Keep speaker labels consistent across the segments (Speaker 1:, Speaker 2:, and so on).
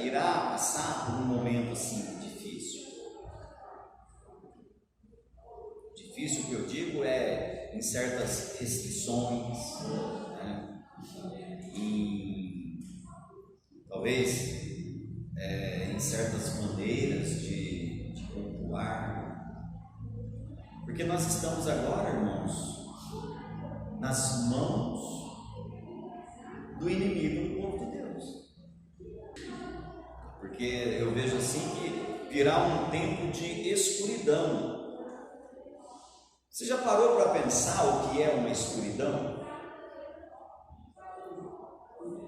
Speaker 1: irá passar por um momento assim difícil. Difícil, o que eu digo é em certas restrições, né? E talvez em certas maneiras de pontuar, porque nós estamos agora, irmãos, nas mãos do inimigo do povo de Deus, porque eu vejo assim que virá um tempo de escuridão. Você já parou para pensar o que é uma escuridão?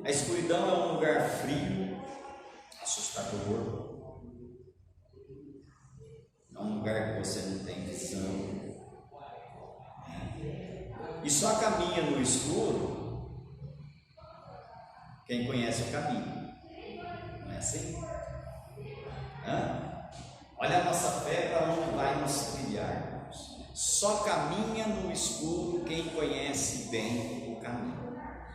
Speaker 1: A escuridão é um lugar frio, assustador, é um lugar que você não tem visão, né? E só caminha no escuro quem conhece o caminho, não é assim? Olha a nossa fé para onde vai nos trilhar. Só caminha no escuro quem conhece bem o caminho.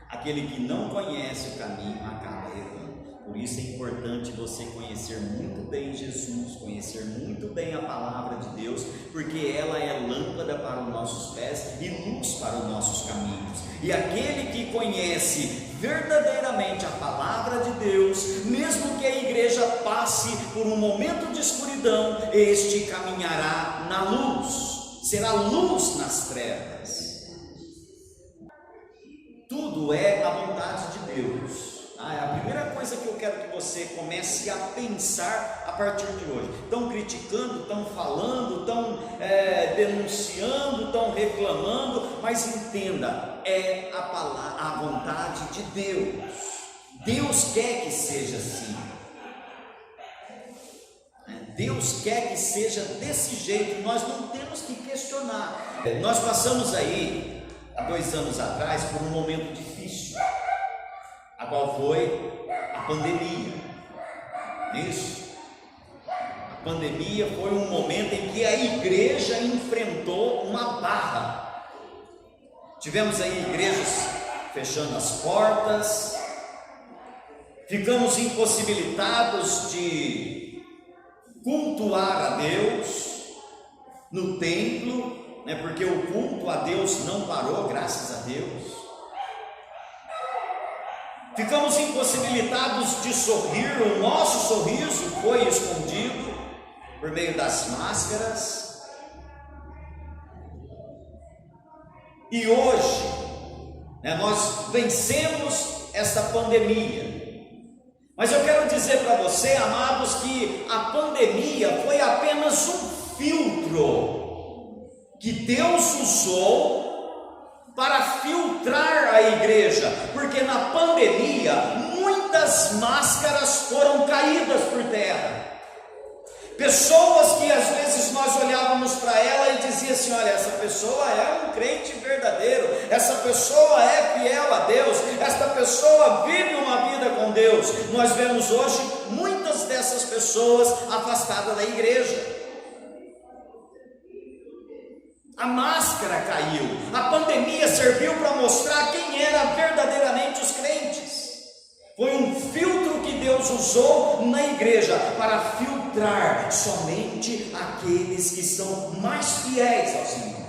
Speaker 1: Aquele que não conhece o caminho acaba errando. Por isso é importante você conhecer muito bem Jesus, conhecer muito bem a palavra de Deus, porque ela é lâmpada para os nossos pés e luz para os nossos caminhos. E aquele que conhece verdadeiramente a palavra de Deus, mesmo que a igreja passe por um momento de escuridão, este caminhará na luz, será luz nas trevas. Tudo é a vontade de Deus. É a primeira coisa que eu quero que você comece a pensar a partir de hoje. Estão criticando, estão falando, estão denunciando, estão reclamando, mas entenda, é a vontade de Deus. Deus quer que seja assim. Deus quer que seja desse jeito, nós não temos que questionar. Nós passamos aí, há 2 anos atrás, por um momento difícil, a qual foi a pandemia. Isso. A pandemia foi um momento em que a igreja enfrentou uma barra. Tivemos aí igrejas fechando as portas, ficamos impossibilitados de cultuar a Deus no templo, né? Porque o culto a Deus não parou, graças a Deus. Ficamos impossibilitados de sorrir, o nosso sorriso foi escondido por meio das máscaras. E hoje, nós vencemos esta pandemia. Mas eu quero dizer para você, amados, que a pandemia foi apenas um filtro que Deus usou para filtrar a igreja, porque na pandemia muitas máscaras foram caídas por terra. Pessoas que às vezes nós olhávamos para ela e dizia assim: olha, essa pessoa é um crente verdadeiro, essa pessoa é fiel a Deus, esta pessoa vive uma vida com Deus. Nós vemos hoje muitas dessas pessoas afastadas da igreja. A máscara caiu, a pandemia serviu para mostrar quem eram verdadeiramente os crentes. Foi um filtro que Deus usou na igreja para filtrar somente aqueles que são mais fiéis ao Senhor.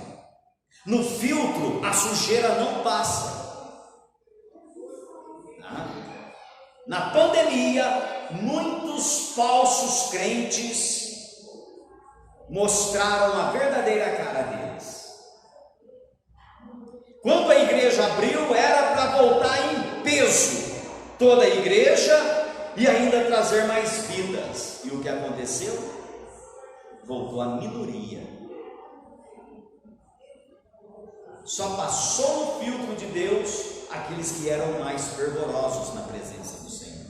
Speaker 1: No filtro a sujeira não passa. Na pandemia, muitos falsos crentes mostraram a verdadeira cara deles. Quando a igreja abriu, era para voltar em peso toda a igreja e ainda trazer mais vidas. E o que aconteceu? Voltou a minoria. Só passou no filtro de Deus aqueles que eram mais fervorosos na presença do Senhor.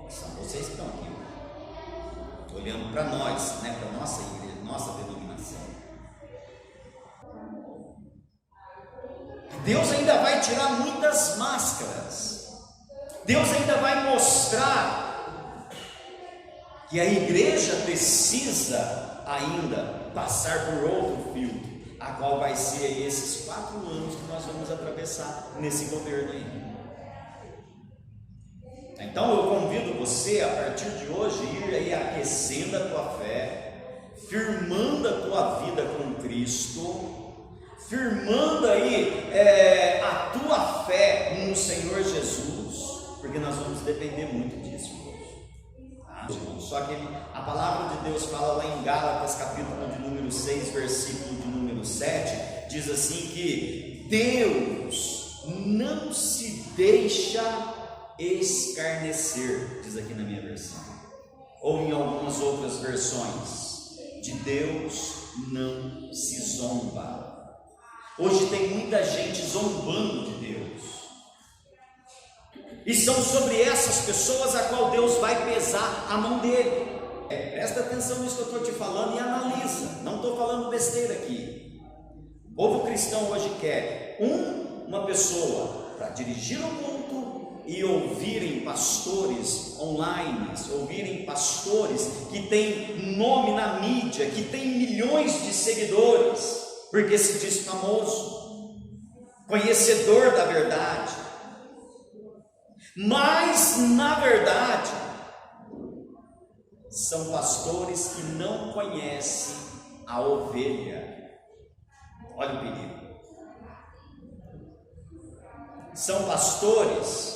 Speaker 1: São vocês que estão aqui, olhando para nós, para a nossa igreja, nossa denominação. Deus ainda vai tirar muitas máscaras. Deus ainda vai mostrar que a igreja precisa ainda passar por outro filtro, a qual vai ser esses 4 anos que nós vamos atravessar nesse governo aí. Então eu convido você você, a partir de hoje, ir aí aquecendo a tua fé, firmando a tua vida com Cristo, firmando aí a tua fé no Senhor Jesus, porque nós vamos depender muito disso hoje. Tá? Só que a palavra de Deus fala lá em Gálatas, capítulo de número 6, versículo de número 7, diz assim que Deus não se deixa escarnecer, diz aqui na minha versão, ou em algumas outras versões, de Deus não se zomba. Hoje tem muita gente zombando de Deus, e são sobre essas pessoas a qual Deus vai pesar a mão dele. Presta atenção nisso que eu estou te falando e analisa, não estou falando besteira aqui. O povo cristão hoje quer uma pessoa para dirigir o culto e ouvirem pastores online, ouvirem pastores que têm nome na mídia, que têm milhões de seguidores, porque se diz famoso, conhecedor da verdade, mas na verdade são pastores que não conhecem a ovelha. Olha o perigo. São pastores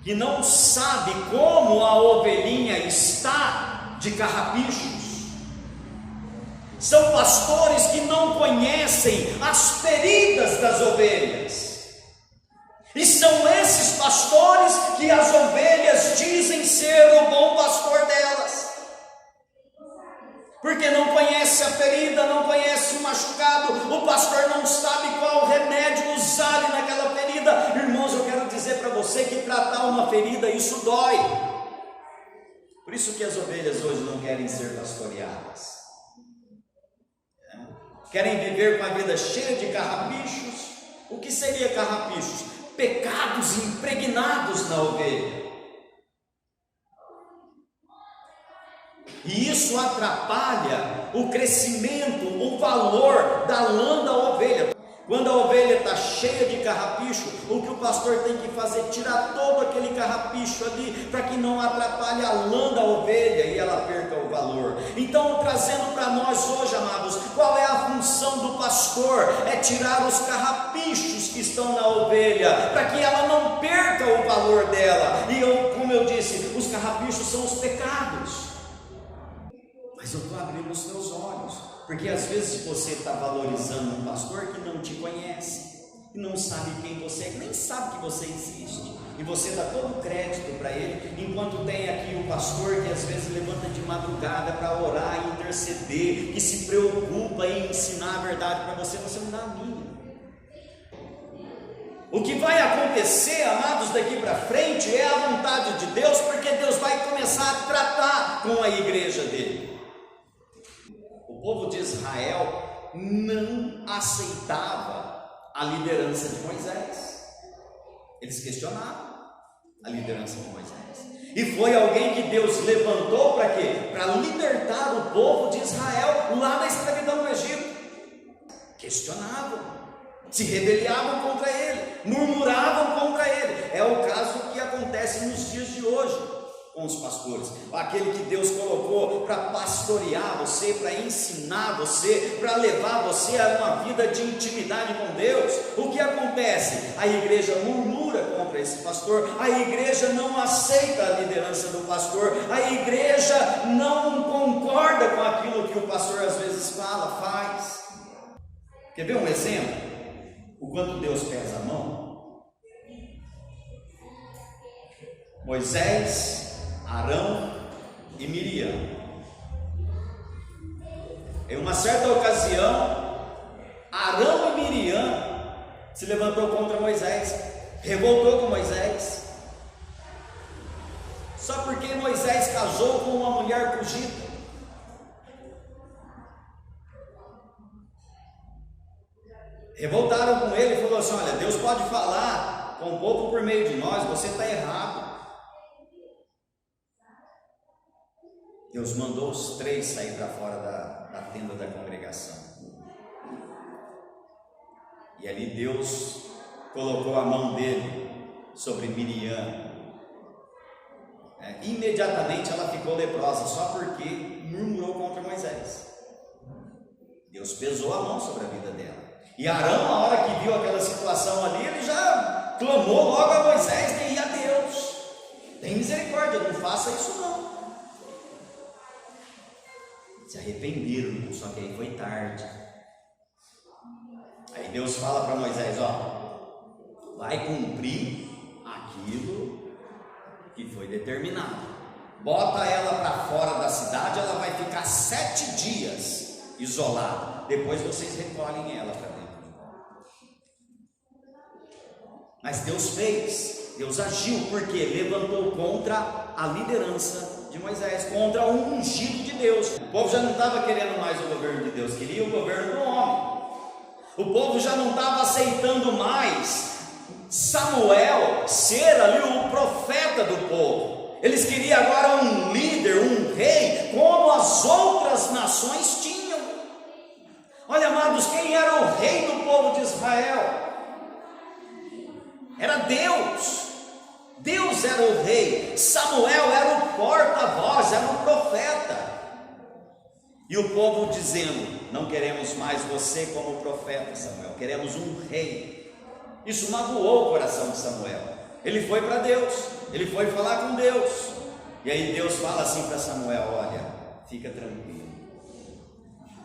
Speaker 1: que não sabem como a ovelhinha está de carrapichos. São pastores que não conhecem as feridas das ovelhas. E são esses pastores que as ovelhas dizem ser o bom pastor delas. Porque não conhece a ferida, não conhece o machucado, o pastor não sabe qual remédio usar naquela ferida. Irmãos, eu quero dizer para você que tratar uma ferida, isso dói. Por isso que as ovelhas hoje não querem ser pastoreadas. Querem viver com a vida cheia de carrapichos. O que seria carrapichos? Pecados impregnados na ovelha. E isso atrapalha o crescimento, o valor da lã da ovelha. Quando a ovelha está cheia de carrapicho, o que o pastor tem que fazer? Tirar todo aquele carrapicho ali, para que não atrapalhe a lã da ovelha e ela perca o valor. Então, trazendo para nós hoje, amados, qual é a função do pastor? É tirar os carrapichos que estão na ovelha, para que ela não perca o valor dela. E como eu disse, os carrapichos são os pecados. Mas eu estou abrindo os teus olhos, porque às vezes você está valorizando um pastor que não te conhece, que não sabe quem você é, que nem sabe que você existe, e você dá todo o crédito para ele, enquanto tem aqui o pastor que às vezes levanta de madrugada para orar e interceder, que se preocupa em ensinar a verdade para você, você não dá a mínima. O que vai acontecer, amados, daqui para frente é a vontade de Deus, porque Deus vai começar a tratar com a igreja dele. O povo de Israel não aceitava a liderança de Moisés. Eles questionavam a liderança de Moisés. E foi alguém que Deus levantou para quê? Para libertar o povo de Israel lá da escravidão no Egito. Questionavam, se rebeliavam contra ele, murmuravam contra ele. É o caso que acontece nos dias de hoje com os pastores, aquele que Deus colocou para pastorear você, para ensinar você, para levar você a uma vida de intimidade com Deus. O que acontece? A igreja murmura contra esse pastor, a igreja não aceita a liderança do pastor, a igreja não concorda com aquilo que o pastor às vezes fala, faz. Quer ver um exemplo? O quanto Deus pesa a mão? Moisés, Arão e Miriam. Em uma certa ocasião, Arão e Miriam se levantou contra Moisés, revoltou com Moisés, só porque Moisés casou com uma mulher fugida. Revoltaram com ele e falou assim: olha, Deus pode falar com o povo por meio de nós, você está errado. Deus mandou os três sair para fora da tenda da congregação. E ali Deus colocou a mão dele sobre Miriam. Imediatamente ela ficou leprosa, só porque murmurou contra Moisés. Deus pesou a mão sobre a vida dela. E Arão, na hora que viu aquela situação ali, ele já clamou logo a Moisés e a Deus: tem misericórdia, não faça isso não. Se arrependeram, só que aí foi tarde. Aí Deus fala para Moisés: ó, vai cumprir aquilo que foi determinado. Bota ela para fora da cidade, ela vai ficar 7 dias isolada. Depois vocês recolhem ela para dentro. Mas Deus fez, Deus agiu, porque levantou contra a liderança de Moisés, contra o ungido de Deus. O povo já não estava querendo mais o governo de Deus, queria o governo do homem. O povo já não estava aceitando mais Samuel ser ali o profeta do povo. Eles queriam agora um líder, um rei, como as outras nações tinham. Olha, amados, quem era o rei do povo de Israel? Era Deus. Deus era o rei. Samuel era o porta-voz, era o profeta. E o povo dizendo: não queremos mais você como profeta, Samuel, queremos um rei. Isso magoou o coração de Samuel. Ele foi para Deus, ele foi falar com Deus. E aí Deus fala assim para Samuel: olha, fica tranquilo,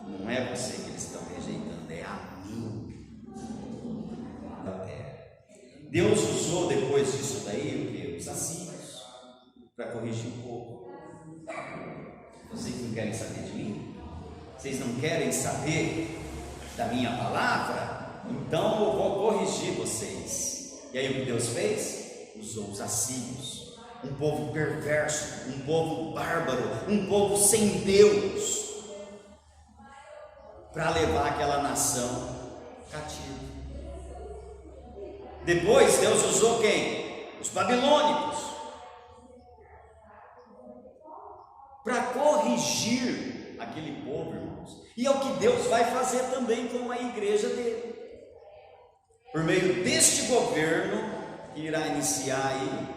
Speaker 1: não é você que eles estão rejeitando, é a mim. Deus usou depois disso daí o que? Os assírios, para corrigir o povo. Vocês não querem saber de mim? Vocês não querem saber da minha palavra? Então eu vou corrigir vocês. E aí o que Deus fez? Usou os assírios, um povo perverso, um povo bárbaro, um povo sem Deus, para levar aquela nação cativa. Depois Deus usou quem? Os babilônicos, para corrigir aquele povo, irmãos. E é o que Deus vai fazer também com a igreja dele, por meio deste governo que irá iniciar aí.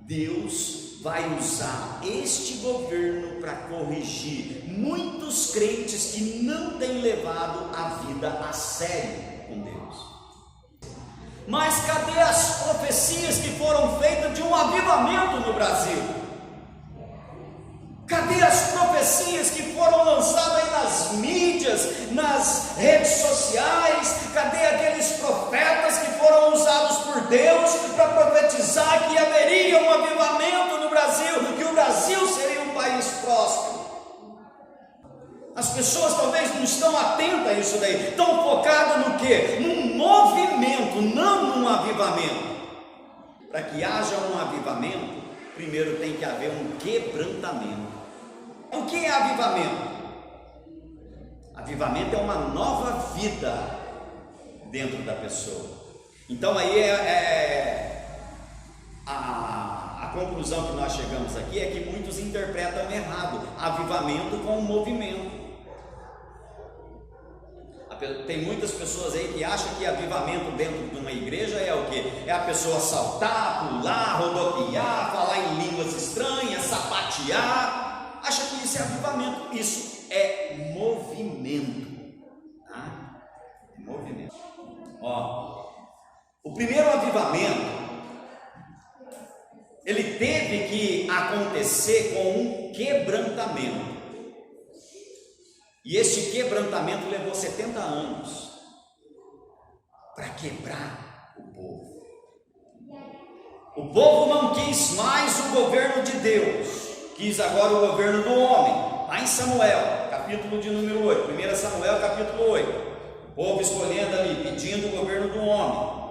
Speaker 1: Deus vai usar este governo para corrigir muitos crentes que não têm levado a vida a sério com Deus. Mas cadê as profecias que foram feitas de um avivamento no Brasil? Cadê as profecias que foram lançadas aí nas mídias, nas redes sociais? Cadê aqueles profetas que foram usados por Deus para profetizar que haveria um avivamento no Brasil, que o Brasil seria um país próspero? As pessoas talvez não estão atentas a isso daí, estão focadas no quê? Num movimento, não num avivamento. Para que haja um avivamento, primeiro tem que haver um quebrantamento. O que é avivamento? Avivamento é uma nova vida dentro da pessoa. Então aí a conclusão que nós chegamos aqui é que muitos interpretam errado avivamento com movimento. Tem muitas pessoas aí que acham que avivamento dentro de uma igreja é o quê? É a pessoa saltar, pular, rodopiar, falar em línguas estranhas, sapatear. Acha que isso é avivamento. Isso é movimento, tá? É movimento. Ó, o primeiro avivamento, ele teve que acontecer com um quebrantamento. E este quebrantamento levou 70 anos para quebrar o povo. O povo não quis mais o governo de Deus, quis agora o governo do homem. Lá em Samuel, capítulo de número 8, 1 Samuel capítulo 8, o povo escolhendo ali, pedindo o governo do homem.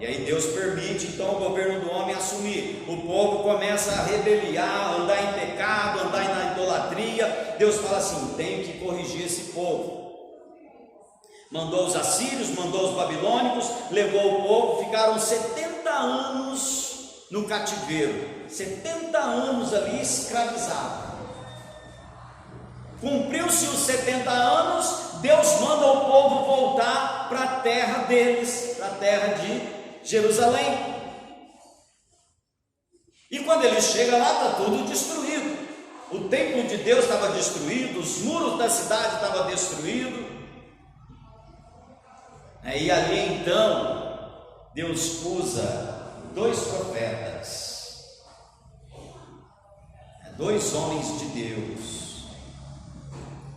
Speaker 1: E aí Deus permite então o governo do homem assumir. O povo começa a rebeliar, andar em pecado, andar na idolatria. Deus fala assim: tem que corrigir esse povo. Mandou os assírios, mandou os babilônicos, levou o povo, ficaram 70 anos no cativeiro, 70 anos ali escravizados. Cumpriu-se os 70 anos, Deus manda o povo voltar para a terra deles, para a terra de Jerusalém. E quando ele chega lá, está tudo destruído. O templo de Deus estava destruído, os muros da cidade estavam destruídos. E ali então, Deus usa 2 profetas, 2 homens de Deus.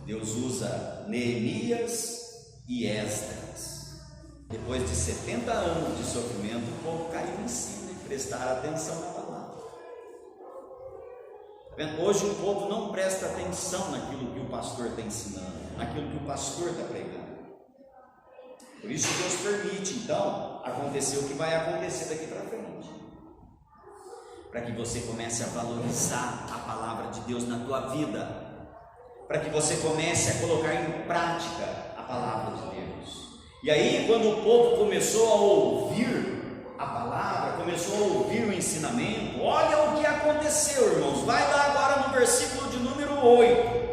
Speaker 1: Deus usa Neemias e Esdras. Depois de 70 anos de sofrimento, o povo caiu em si e prestaram atenção na palavra. Hoje o povo não presta atenção naquilo que o pastor está ensinando, naquilo que o pastor está pregando. Por isso Deus permite então acontecer o que vai acontecer daqui para frente, para que você comece a valorizar a palavra de Deus na tua vida, para que você comece a colocar em prática a palavra de Deus. E aí, quando o povo começou a ouvir a palavra, começou a ouvir o ensinamento, olha o que aconteceu, irmãos. Vai lá agora no versículo de número 8.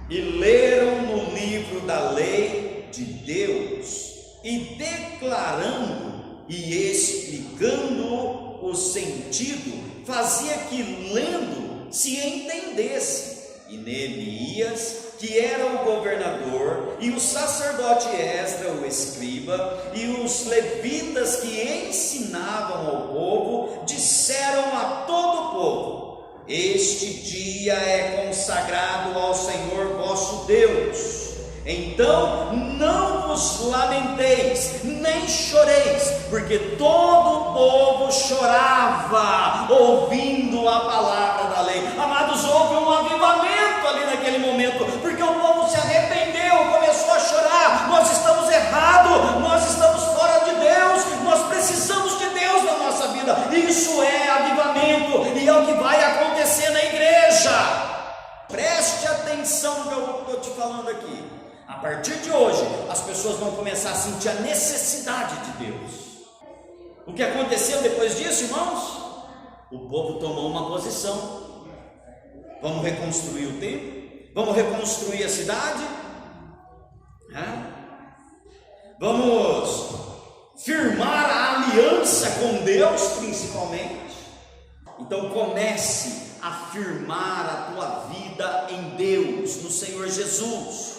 Speaker 1: E leram no livro da lei de Deus, e declarando e explicando o sentido, fazia que lendo se entendesse. E Neemias, que era o governador, e o sacerdote Esdras, o escriba, e os levitas que ensinavam ao povo, disseram a todo o povo: este dia é consagrado ao Senhor vosso Deus. Então não vos lamenteis, nem choreis, porque todo o povo chorava, ouvindo a palavra da lei. Amados, houve um avivamento ali naquele momento, porque o povo se arrependeu, começou a chorar. Nós estamos errados, nós estamos fora de Deus, nós precisamos de Deus na nossa vida. Isso é avivamento, e é o que vai acontecer na igreja. Preste atenção no que eu estou te falando aqui. A partir de hoje, as pessoas vão começar a sentir a necessidade de Deus. O que aconteceu depois disso, irmãos? O povo tomou uma posição. Vamos reconstruir o templo? Vamos reconstruir a cidade? Vamos firmar a aliança com Deus, principalmente. Então comece a firmar a tua vida em Deus, no Senhor Jesus,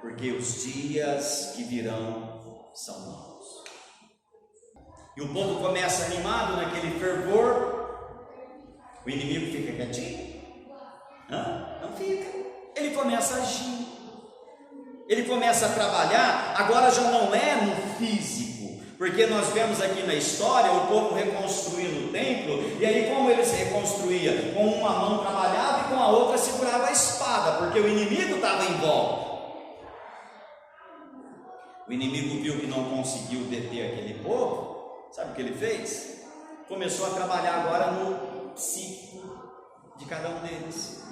Speaker 1: porque os dias que virão são maus. E o povo começa animado naquele fervor. O inimigo fica quietinho? Não fica. Ele começa a agir, ele começa a trabalhar. Agora já não é no físico, porque nós vemos aqui na história o povo reconstruindo o templo. E aí, como ele se reconstruía? Com uma mão trabalhava e com a outra segurava a espada, porque o inimigo estava em volta. O inimigo viu que não conseguiu deter aquele povo. Sabe o que ele fez? Começou a trabalhar agora no psíquico de cada um deles.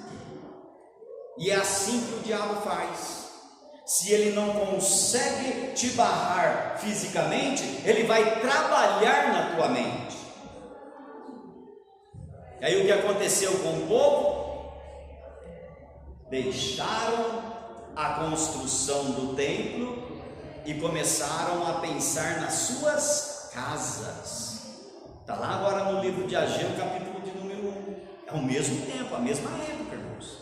Speaker 1: E é assim que o diabo faz. Se ele não consegue te barrar fisicamente, ele vai trabalhar na tua mente. E aí o que aconteceu com o povo? Deixaram a construção do templo e começaram a pensar nas suas casas. Está lá agora no livro de Ageu, capítulo de número 1. É o mesmo tempo, a mesma época, irmãos.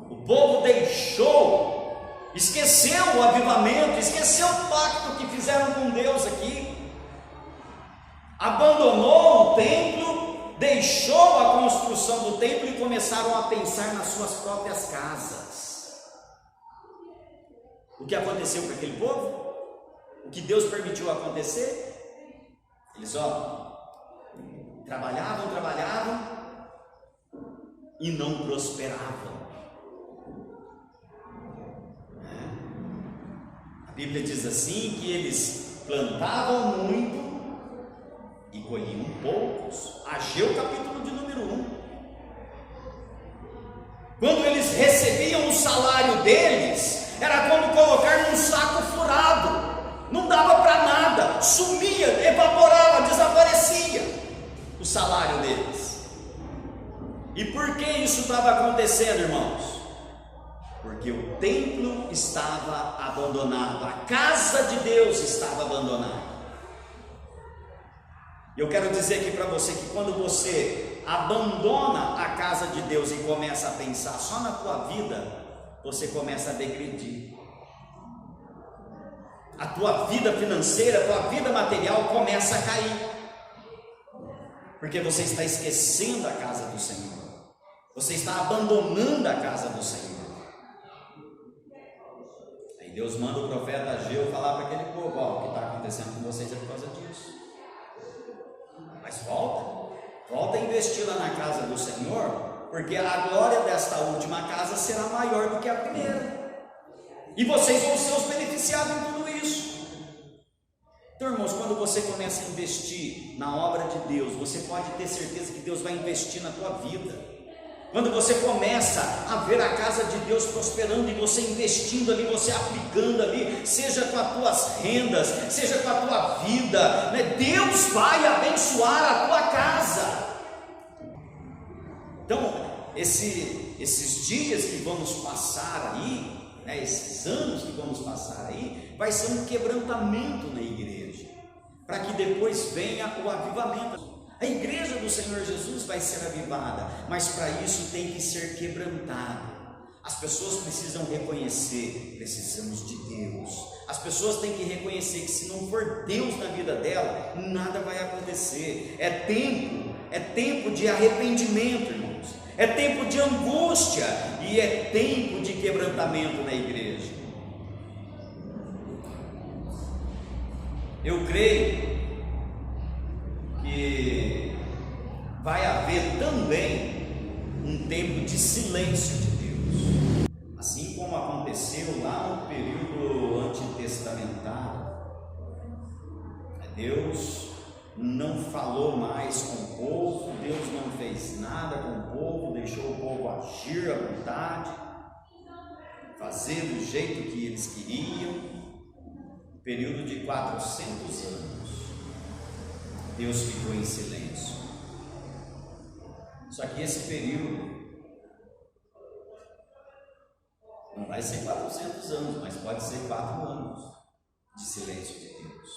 Speaker 1: O povo deixou, esqueceu o avivamento, esqueceu o pacto que fizeram com Deus aqui, abandonou o templo, deixou a construção do templo e começaram a pensar nas suas próprias casas. O que aconteceu com aquele povo? O que Deus permitiu acontecer? Eles trabalhavam e não prosperavam. A Bíblia diz assim que eles plantavam muito e colhiam poucos. Ageu capítulo de número 1. Quando eles recebiam o salário deles, era como colocar num saco furado. Não dava para nada, sumia, evaporava, desaparecia o salário deles. E por que isso estava acontecendo, irmãos? Porque o templo estava abandonado, a casa de Deus estava abandonada. Eu quero dizer aqui para você que quando você abandona a casa de Deus e começa a pensar só na tua vida, você começa a degredir. A tua vida financeira, a tua vida material começa a cair, porque você está esquecendo a casa do Senhor, você está abandonando a casa do Senhor. Aí Deus manda o profeta Ageu falar para aquele povo: ó, o que está acontecendo com vocês é por causa disso. Mas volta a investir lá na casa do Senhor, porque a glória desta última casa será maior do que a primeira, e vocês vão ser os beneficiados em tudo isso. Então, irmãos, quando você começa a investir na obra de Deus, você pode ter certeza que Deus vai investir na tua vida. Quando você começa a ver a casa de Deus prosperando e você investindo ali, você aplicando ali, seja com as tuas rendas, seja com a tua vida, né? Deus vai abençoar a tua casa. Então, esses dias que vamos passar aí, né, esses anos que vamos passar aí, vai ser um quebrantamento na igreja, para que depois venha o avivamento. A igreja do Senhor Jesus vai ser avivada, mas para isso tem que ser quebrantada. As pessoas precisam reconhecer: precisamos de Deus. As pessoas têm que reconhecer que se não for Deus na vida dela, nada vai acontecer. É tempo de arrependimento, irmãos. É tempo de angústia e é tempo de quebrantamento na igreja. Eu creio que vai haver também um tempo de silêncio de Deus, assim como aconteceu lá no período antitestamentário. Deus não falou mais com o povo, Deus não fez nada com o povo, deixou o povo agir à vontade, fazer do jeito que eles queriam. Período de 400 anos, Deus ficou em silêncio. Só que esse período não vai ser 400 anos, mas pode ser 4 anos de silêncio de Deus.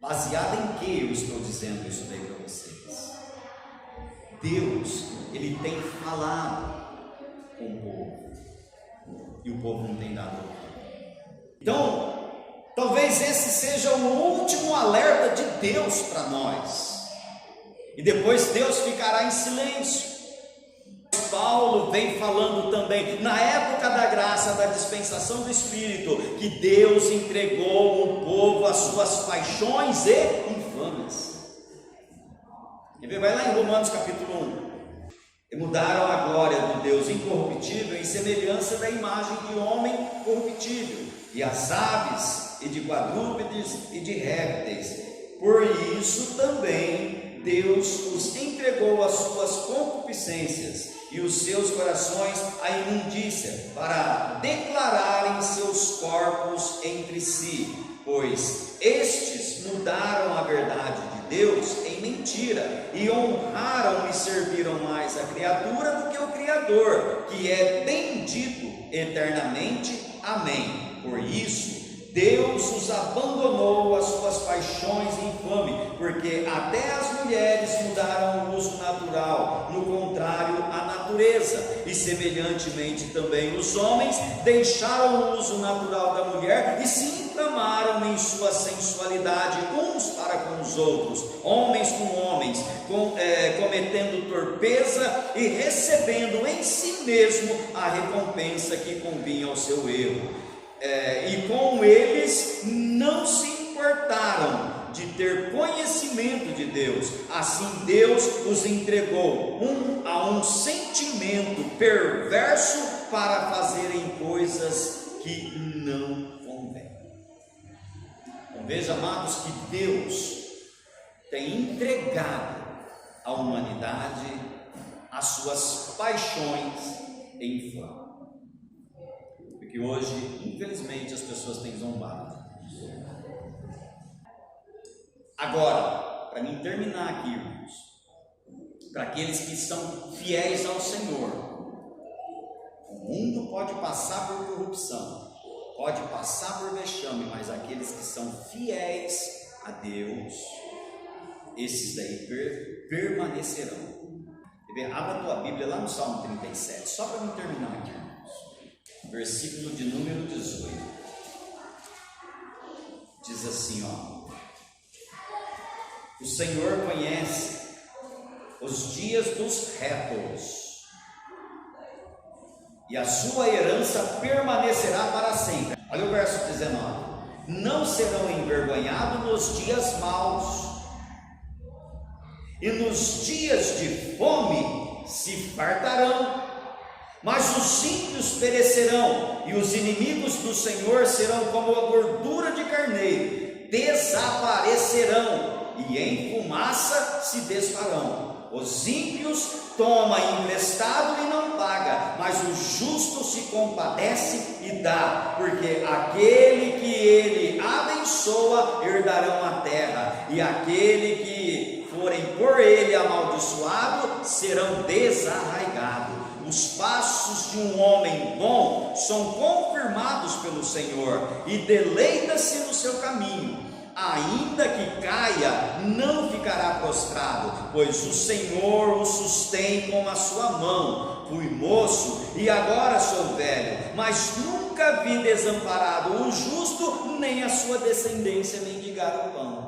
Speaker 1: Baseado em que eu estou dizendo isso daí para vocês? Deus, Ele tem falado com o povo, e o povo não tem dado ouvido. Então, talvez esse seja o último alerta de Deus para nós, e depois Deus ficará em silêncio. Paulo vem falando também, na época da graça, da dispensação do Espírito, que Deus entregou o povo às suas paixões e infames. Vai lá em Romanos capítulo 1. E mudaram a glória do Deus incorruptível em semelhança da imagem de homem corruptível, e as aves, e de quadrúpedes, e de répteis. Por isso também Deus os entregou às suas concupiscências e os seus corações à imundícia, para declararem seus corpos entre si, pois estes mudaram a verdade de Deus em mentira, e honraram e serviram mais a criatura do que o Criador, que é bendito eternamente. Amém. Por isso Deus os abandonou às suas paixões infames, porque até as mulheres mudaram o uso natural, no contrário à natureza, e semelhantemente também os homens deixaram o uso natural da mulher e se inflamaram em sua sensualidade uns para com os outros, homens com homens, cometendo torpeza e recebendo em si mesmo a recompensa que convinha ao seu erro. E com eles não se importaram de ter conhecimento de Deus. Assim Deus os entregou a um sentimento perverso para fazerem coisas que não convêm. Então, veja, amados, que Deus tem entregado à humanidade as suas paixões infames. Porque hoje, infelizmente, as pessoas têm zombado. Agora, para mim terminar aqui, irmãos, para aqueles que são fiéis ao Senhor, o mundo pode passar por corrupção, pode passar por vexame, mas aqueles que são fiéis a Deus, esses daí permanecerão. Abra a tua Bíblia lá no Salmo 37, só para não terminar aqui, irmãos. Versículo de número 18. Diz assim, ó: o Senhor conhece os dias dos retos, e a sua herança permanecerá para sempre. Olha o verso 19: não serão envergonhados nos dias maus, e nos dias de fome se fartarão, mas os ímpios perecerão, e os inimigos do Senhor serão como a gordura de carneiro, desaparecerão, e em fumaça se desfarão. Os ímpios tomam emprestado e não paga, mas o justo se compadece e dá, porque aquele que ele abençoa herdarão a terra, e aquele que forem por ele amaldiçoado serão desarraigados. Os passos de um homem bom são confirmados pelo Senhor, e deleita-se no seu caminho. Ainda que caia, não ficará prostrado, pois o Senhor o sustém com a sua mão. Fui moço e agora sou velho, mas nunca vi desamparado o justo, nem a sua descendência mendigar o pão.